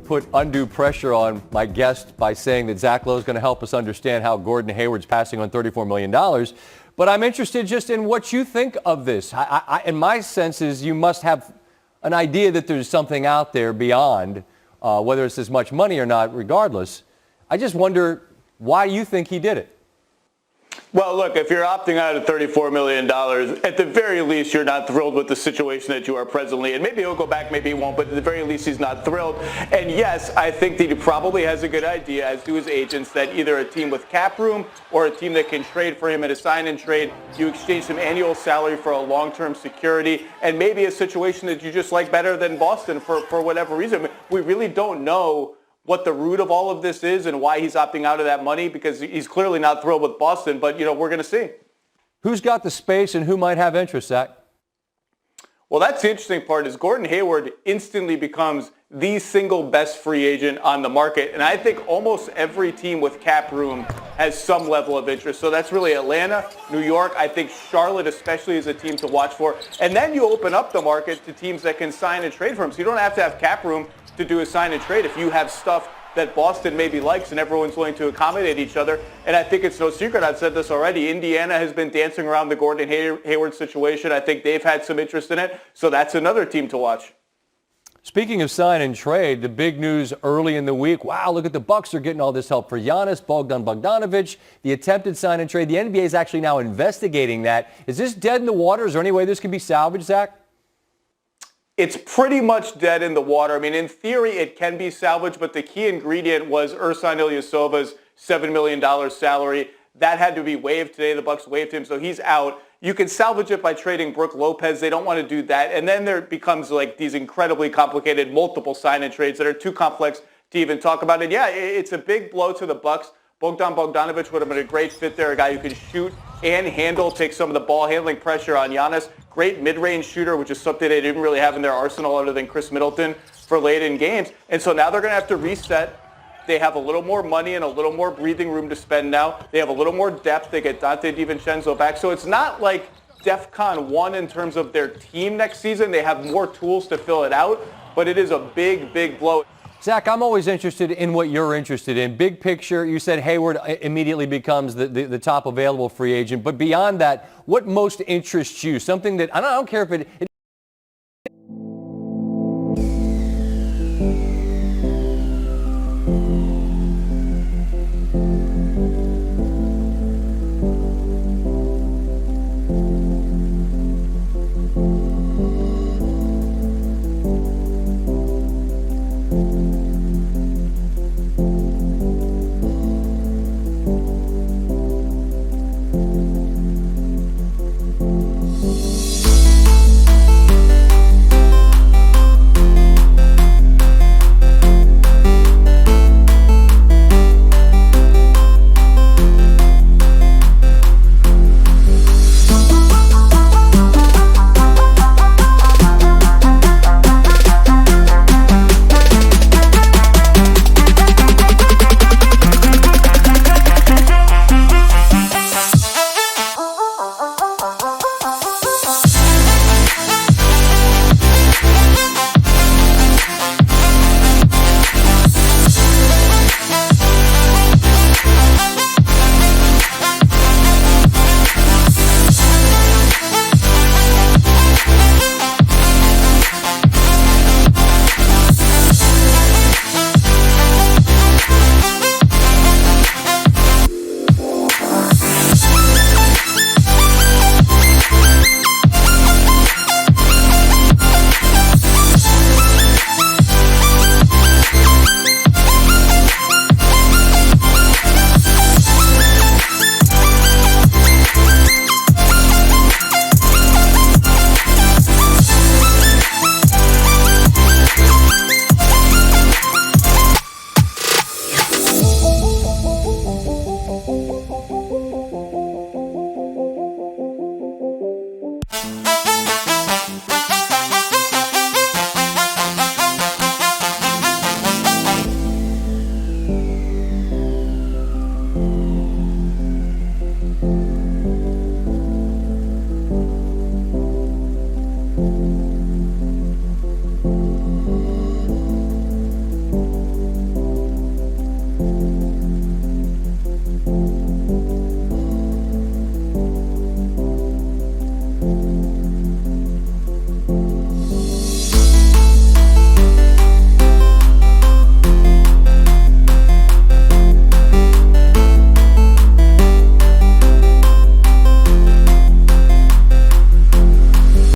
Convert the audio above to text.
put undue pressure on my guest by saying that Zach Lowe is going to help us understand how Gordon Hayward's passing on $34 million. But I'm interested just in what you think of this. In my sense is you must have an idea that there's something out there beyond, whether it's as much money or not, regardless. I just wonder why you think he did it. Well, look, if you're opting out of $34 million, at the very least, you're not thrilled with the situation that you are presently in. Maybe he'll go back, maybe he won't, but at the very least, he's not thrilled. And yes, I think that he probably has a good idea, as do his agents, that either a team with cap room or a team that can trade for him at a sign-and trade, you exchange some annual salary for a long-term security, and maybe a situation that you just like better than Boston for whatever reason. We really don't know what the root of all of this is and why he's opting out of that money, because he's clearly not thrilled with Boston, but, we're going to see. Who's got the space and who might have interest, Zach? Well, that's the interesting part is Gordon Hayward instantly becomes the single best free agent on the market, and I think almost every team with cap room has some level of interest. So that's really Atlanta, New York. I think Charlotte especially is a team to watch for. And then you open up the market to teams that can sign and trade for him. So you don't have to have cap room to do a sign and trade if you have stuff that Boston maybe likes and everyone's willing to accommodate each other. And I think it's no secret, I've said this already, Indiana has been dancing around the Gordon Hayward situation. I think they've had some interest in it. So that's another team to watch. Speaking of sign and trade, the big news early in the week, wow, look at the Bucks are getting all this help for Giannis, Bogdanovic, the attempted sign and trade. The NBA is actually now investigating that. Is this dead in the water? Is there any way this can be salvaged, Zach? It's pretty much dead in the water. I mean, in theory, it can be salvaged, but the key ingredient was Ersan Ilyasova's $7 million salary. That had to be waived today. The Bucks waived him, so he's out. You can salvage it by trading Brook Lopez. They don't want to do that. And then there becomes like these incredibly complicated multiple sign-and trades that are too complex to even talk about. And yeah, it's a big blow to the Bucks. Bogdanovic would have been a great fit there, a guy who can shoot and handle, take some of the ball handling pressure on Giannis. Great mid-range shooter, which is something they didn't really have in their arsenal other than Chris Middleton for late in games. And so now they're going to have to reset. They have a little more money and a little more breathing room to spend now. They have a little more depth. They get Dante DiVincenzo back. So it's not like DEFCON 1 in terms of their team next season. They have more tools to fill it out, but it is a big, big blow. Zach, I'm always interested in what you're interested in. Big picture, you said Hayward immediately becomes the top available free agent. But beyond that, what most interests you? Something that, I don't care if it